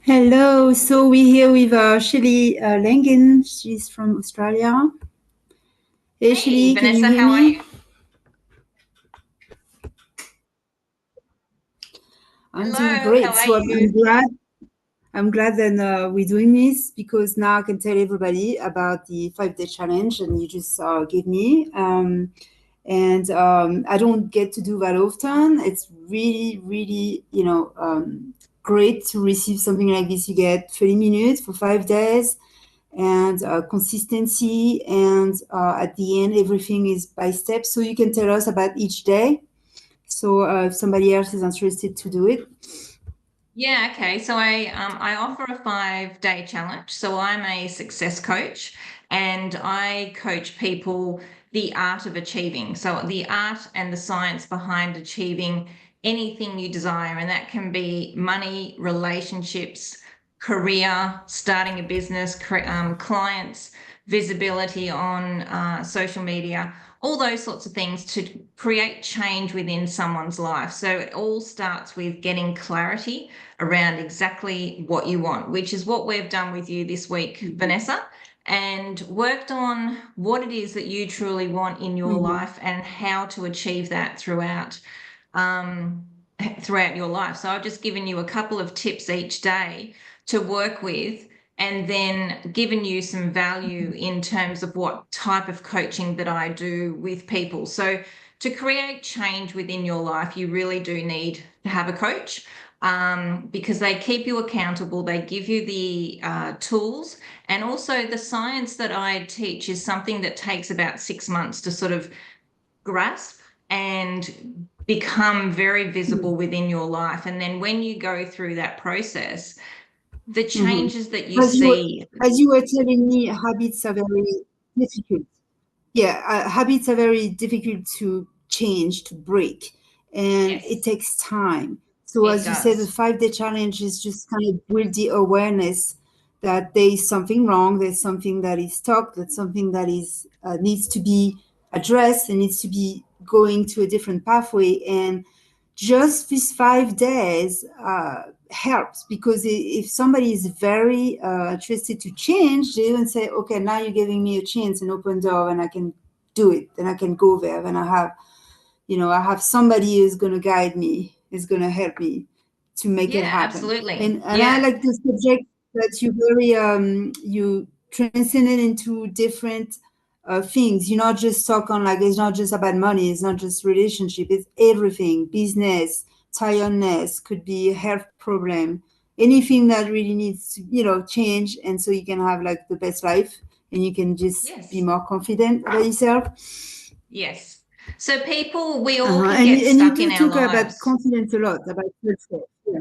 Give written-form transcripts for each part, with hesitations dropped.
Hello. So we're here with Shelley Langen. She's from Australia. Hey, Hey, Shelley, can you Vanessa, hear how are me? you? I'm doing Hello, how great. are So I'm you? glad. I'm glad that we're doing this because now I can tell everybody about the 5 day challenge and you just gave me. And I don't get to do that often. It's really, really, great to receive something like this. You get 30 minutes for 5 days and consistency. And at the end, everything is by steps. So you can tell us about each day. So if somebody else is interested to do it. Yeah, okay. So I offer a 5-day challenge. So I'm a success coach and I coach people the art of achieving. So the art and the science behind achieving anything you desire, and that can be money, relationships, career, starting a business, clients, visibility on social media, all those sorts of things to create change within someone's life. So it all starts with getting clarity around exactly what you want, which is what we've done with you this week, Vanessa, and worked on what it is that you truly want in your Mhm. life and how to achieve that um, throughout your life. So I've just given you a couple of tips each day to work with and then given you some value in terms of what type of coaching that I do with people. So to create change within your life, you really do need to have a coach because they keep you accountable, they give you the tools, and also the science that I teach is something that takes about 6 months to sort of grasp and become very visible within your life. And then when you go through that process, the Mhm. changes that you As you see. as you were telling me, habits are very difficult. Yeah, habits are very difficult to change, to break, and it Yes, takes time. So, it as you said, the does. 5 day challenge is just kind of build the awareness that there is something wrong, there's something that is stuck, that's something that is needs to be addressed and needs to be going to a different pathway. And just these 5 days helps because if somebody is very interested to change, they even say, okay, now you're giving me a chance, an open door, and I can do it, and I can go there, and I have somebody who's going to guide me, is going to help me to make it Yeah, happen. absolutely. And I Yeah. like the subject that you very you transcended into different things. You're not just talk on like it's not just about money. It's not just relationship. It's everything. Business, tiredness, could be a health problem, anything that really needs to change, and so you can have like the best life, and you can just be Yes. more confident about yourself. Yes. So people, we all can And get you stuck in do our talk about lives. confidence a lot, about self. Yeah.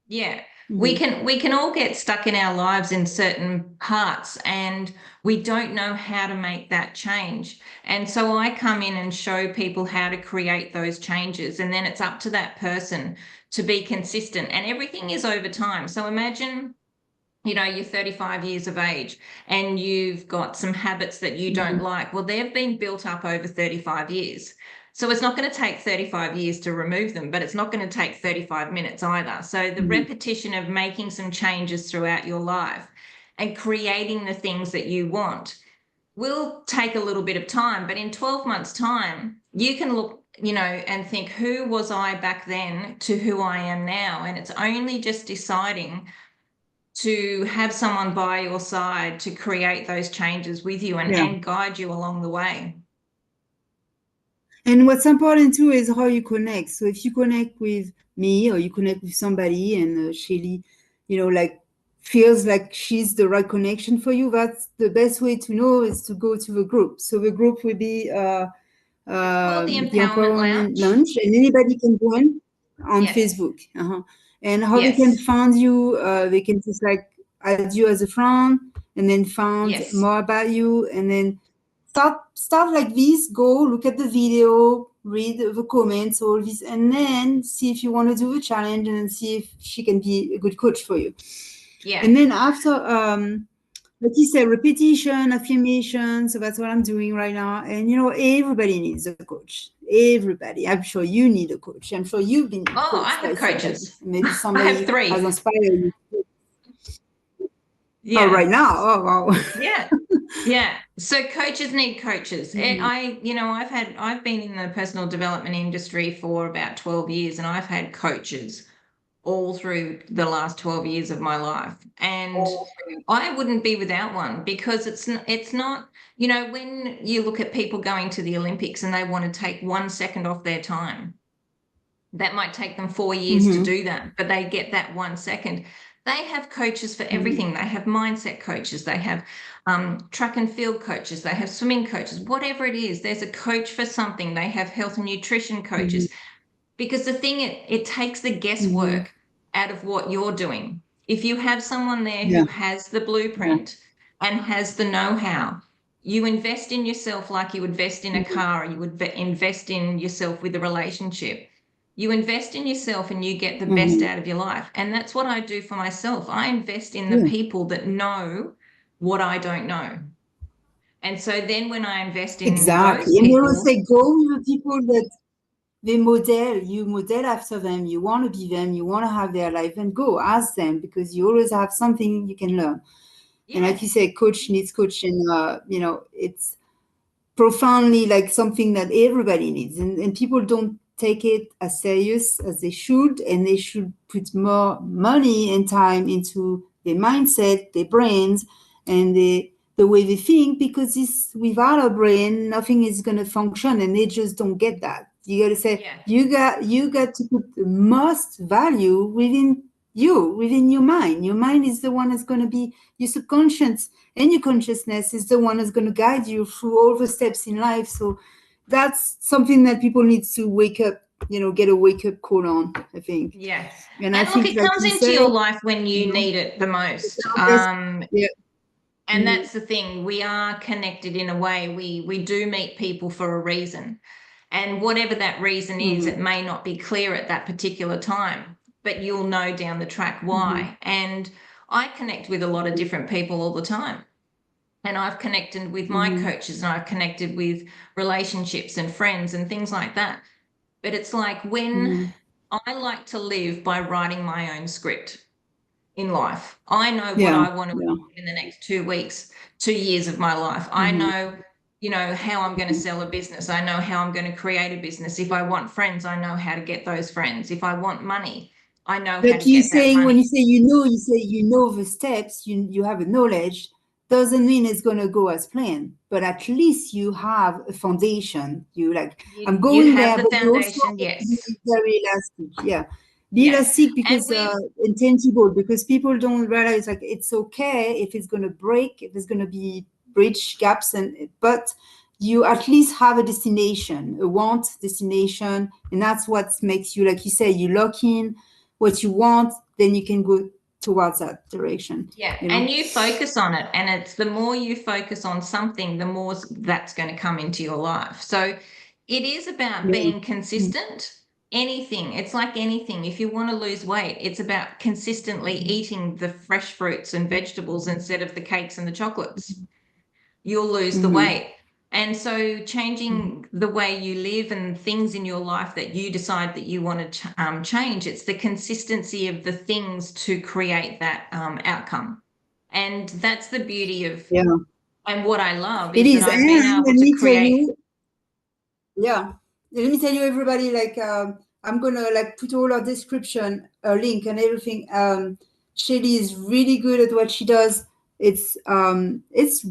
Yeah, we Hmm. can all get stuck in our lives in certain parts and we don't know how to make that change. And so I come in and show people how to create those changes and then it's up to that person to be consistent and everything is over time. So imagine, you're 35 years of age and you've got some habits that you don't Hmm. like. Well, they've been built up over 35 years. So it's not going to take 35 years to remove them, but it's not going to take 35 minutes either. So the Hmm. repetition of making some changes throughout your life and creating the things that you want will take a little bit of time, but in 12 months' time, you can look, and think, who was I back then to who I am now? And it's only just deciding to have someone by your side to create those changes with you and, Yeah. and guide you along the way. And what's important too is how you connect. So if you connect with me or you connect with somebody and Shelly, like feels like she's the right connection for you, that's the best way to know is to go to the group. So the group will be It's called the the Empowerment Empowerment Lounge. Lunch, and anybody can join on Yes. Facebook. And how they can Yes. find you, they can just like add you as a friend, and then find Yes. more about you, and then start stuff like this. Go look at the video, read the comments, all this, and then see if you want to do a challenge, and then see if she can be a good coach for you. Yeah. And then after, like you said, repetition, affirmation. So that's what I'm doing right now. And everybody needs a coach. Everybody. I'm sure you need a coach. I'm sure you've been Oh, I coached by have somebody. coaches. Maybe I have somebody has three. inspired you. Oh, Yeah. right now. Oh, wow. Yeah. Yeah. So coaches need coaches. And Mhm. I've been in the personal development industry for about 12 years, and I've had coaches all through the last 12 years of my life. And I wouldn't be without one, because it's not, when you look at people going to the Olympics and they want to take 1 second off their time, that might take them 4 years to Mhm. do that, but they get that 1 second. They have coaches for Mhm. everything. They have mindset coaches, they have track and field coaches, they have swimming coaches, whatever it is. There's a coach for something. They have health and nutrition Mhm. coaches, because the thing, it takes the Mhm. guesswork out of what you're doing. If you have someone there Yeah. who has the Yeah. blueprint and has the know-how, you invest in yourself like you would invest in a Mhm. car, or you would invest in yourself with a relationship. You invest in yourself and you get the best Mhm. out of your life. And that's what I do for myself. I invest in the Yeah. people that know what I don't know. And so then when I invest in those Exactly. And they always people, say, go with the people that they model. You model after them. You want to be them. You want to have their life, and go ask them, because you always have something you can learn. And like you yes, say, coach needs coach, and it's profoundly like something that everybody needs, and people don't take it as serious as they should, and they should put more money and time into their mindset, their brains, and the way they think, because this, without a brain nothing is going to function, and they just don't get that. You got to say, yeah, you got to put the most value within your mind. Your mind is the one that's going to be your subconscious, and your consciousness is the one that's going to guide you through all the steps in life. So that's something that people need to wake up, get a wake up call on, I think. yeah. And I And look, think, it like comes you into say, your life when you know, need it the it's most. our best. Yeah. And Mhm. that's the thing. We are connected in a way. We do meet people for a reason. And whatever that reason is, it Mhm. may not be clear at that particular time, but you'll know down the track Mhm. why. And I connect with a lot of different people all the time. And I've connected with my Mhm. coaches, and I've connected with relationships and friends and things like that. But it's like, when Mhm. I like to live by writing my own script in life. I know what Yeah. I want to Yeah. achieve in the next 2 weeks, 2 years of my life. I Mhm. know, how I'm going to sell a business. I know how I'm going to create a business. If I want friends, I know how to get those friends. If I want money, I know how to But you get that saying, when money. you say the steps, you have a knowledge, doesn't mean it's gonna go as planned. But at least you have a foundation. You like, I'm You going have there, the but you also foundation, have to be yes. very elastic. Yeah. Be Yeah. elastic, And because with intangible, because people don't realize, like, it's okay if it's gonna break, if it's gonna be bridge gaps, but you at least have a destination, a want destination, and that's what makes you, like you say, you lock in what you want, then you can go towards that direction, Yeah, you know? and you focus on it, and it's the more you focus on something, the more that's going to come into your life. So it is about Yeah. being consistent. Anything, it's like anything. If you want to lose weight, it's about consistently eating the fresh fruits and vegetables instead of the cakes and the chocolates. You'll lose the Mm-hmm. weight. And so changing the way you live and things in your life that you decide that you want to change, it's the consistency of the things to create that outcome. And that's the beauty of, Yeah, and what I love it is that is. I've been And able let to me tell create. you, yeah, let me tell you, everybody, like, I'm gonna like put all our description, a link and everything. Shelley is really good at what she does. It's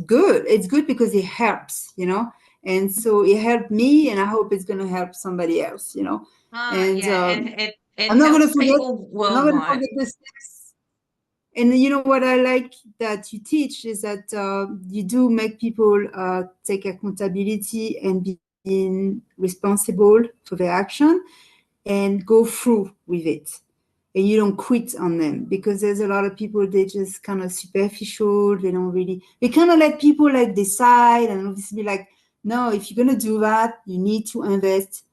good. It's good because it helps. And so it helped me, and I hope it's gonna help somebody else. And Yeah, and it I'm not gonna helps forget. people I'm not gonna worldwide. forget the steps. And you know what I like that you teach is that you do make people take accountability and being responsible for their action and go through with it. And you don't quit on them, because there's a lot of people, they just kind of superficial. They don't really, they kind of let people like decide, and obviously be like, no, if you're going to do that, you need to invest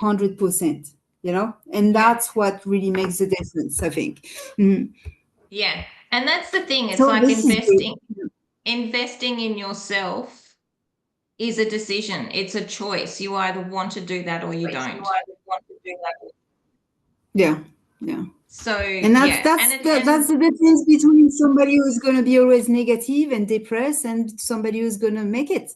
100%. And Yeah, that's what really makes the difference, I think. Mhm. yeah. And that's the thing. It's So like this is investing, good. investing in yourself is a decision. It's a choice. You either want to do that or you don't. Yeah. Yeah. So And that's yeah, that's that's the difference between somebody who's going to be always negative and depressed and somebody who's going to make it.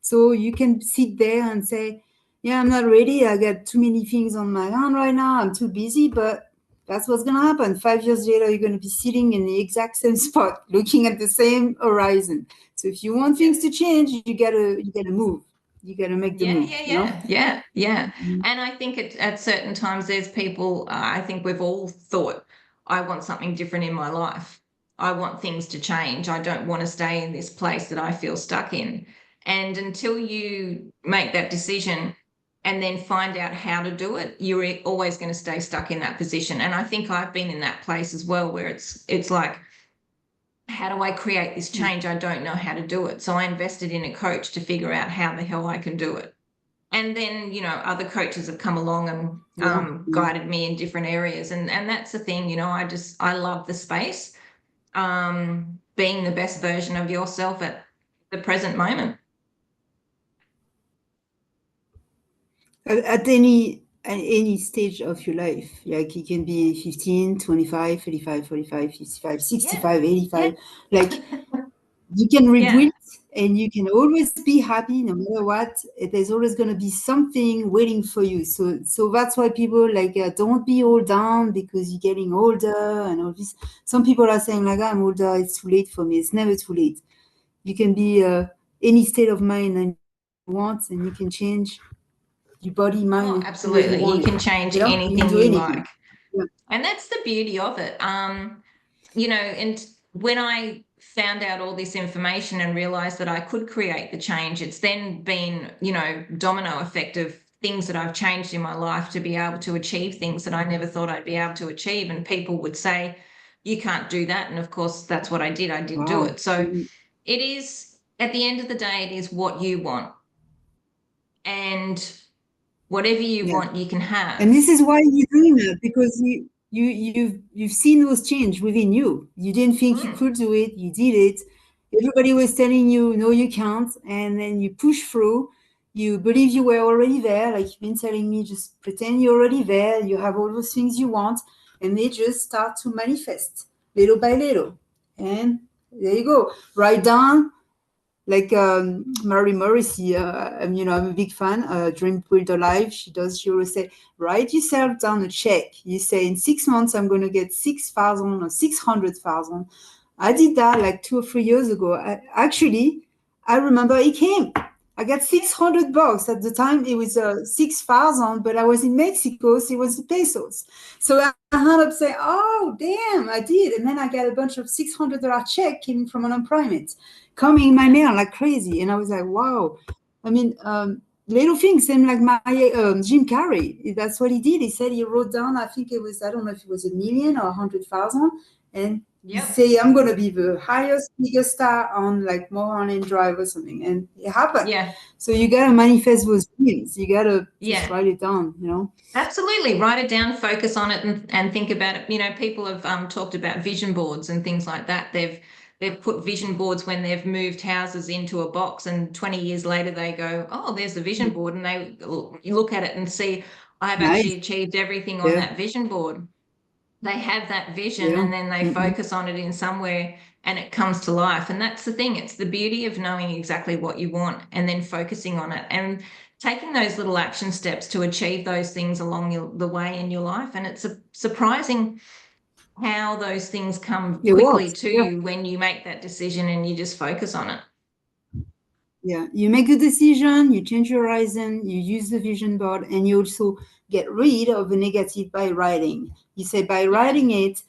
So you can sit there and say, yeah, I'm not ready, I got too many things on my hand right now, I'm too busy, but that's what's going to happen. 5 years later, you're going to be sitting in the exact same spot looking at the same horizon. So if you want things to change, you gotta move, you gotta make the move, you know. Yeah. And I think at certain times there's people, I think we've all thought, I want something different in my life. I want things to change. I don't want to stay in this place that I feel stuck in. And until you make that decision and then find out how to do it, you're always going to stay stuck in that position. And I think I've been in that place as well, where it's like, how do I create this change? I don't know how to do it. So I invested in a coach to figure out how the hell I can do it. And then, other coaches have come along and guided me in different areas. And that's the thing, I love the space, being the best version of yourself at the present moment. At any stage of your life, like it can be 15, 25, 35, 45, 55, Yeah. 65, Yeah. 85, like you can Yeah. rebuild and you can always be happy no matter what. There's always going to be something waiting for you. So that's why people like don't be all down because you're getting older and all this. Some people are saying like, I'm older, it's too late for me. It's never too late. You can be any state of mind and you want, and you can change your body, Oh, mind, the way you absolutely. want You it. can change You can anything do you like. anything. Yeah. And that's the beauty of it. And when I found out all this information and realized that I could create the change, it's then been, domino effect of things that I've changed in my life to be able to achieve things that I never thought I'd be able to achieve. And people would say, you can't do that. And of course, that's what I did. I did do Wow. it. So it is, at the end of the day, it is what you want. And whatever you Yeah. want, you can And have. this is why you're doing that, because you've seen those change within you. You didn't think you Mm. could do it, you did it. Everybody was telling you no, you can't, and then you push through. You believe you were already there, like you've been telling me. Just pretend you're already there. You have all those things you want, and they just start to manifest little by little. And there you go. Write down like Mary Morrissey, I'm a big fan. Dream Builder Live, she always say, write yourself down a check. You say, in 6 months, I'm going to get 6,000 or 600,000. I did that like 2 or 3 years ago. I remember it came. I got $600 at the time. It was 6,000, but I was in Mexico, so it was the pesos. So I ended up saying, "Oh, damn, I did!" And then I got a bunch of $600 check came from an unemployment coming in my mail like crazy. And I was like, wow. I mean, little things, same like my Jim Carrey. That's what he did. He said he wrote down, I think it was, I don't know if it was 1 million or 100,000. And he Yep. say, I'm going to be the highest, biggest star on like Mulholland Drive or something. And it happened. Yeah. So you got to manifest those dreams. You got to just Yeah. write it down. Absolutely. Write it down, focus on it, and think about it. People have talked about vision boards and things like that. They've put vision boards when they've moved houses into a box, and 20 years later they go, oh, there's the vision board, and you look at it and see, I've actually Nice. achieved everything on Yeah. that vision board. They have that vision Yeah. and then they focus on it in somewhere and it comes to life. And that's the thing. It's the beauty of knowing exactly what you want and then focusing on it and taking those little action steps to achieve those things along the way in your life. And it's surprising how those things come It quickly works. to Yeah. you when you make that decision and you just focus on it. Yeah, you make the decision, you change your horizon, you use the vision board, and you also get rid of the negative by writing. You say by Yeah. writing it,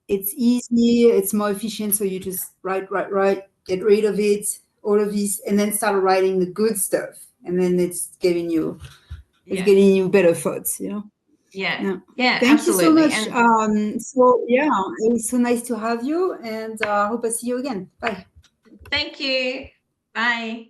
it's easy, it's more efficient. So you just write, get rid of it, all of this, and then start writing the good stuff. And then it's Yeah. getting you better thoughts. Yeah. Yeah. Yeah, Thank you so absolutely. much. And So yeah, it was so nice to have you, and I hope I see you again. Bye. thank you. Bye.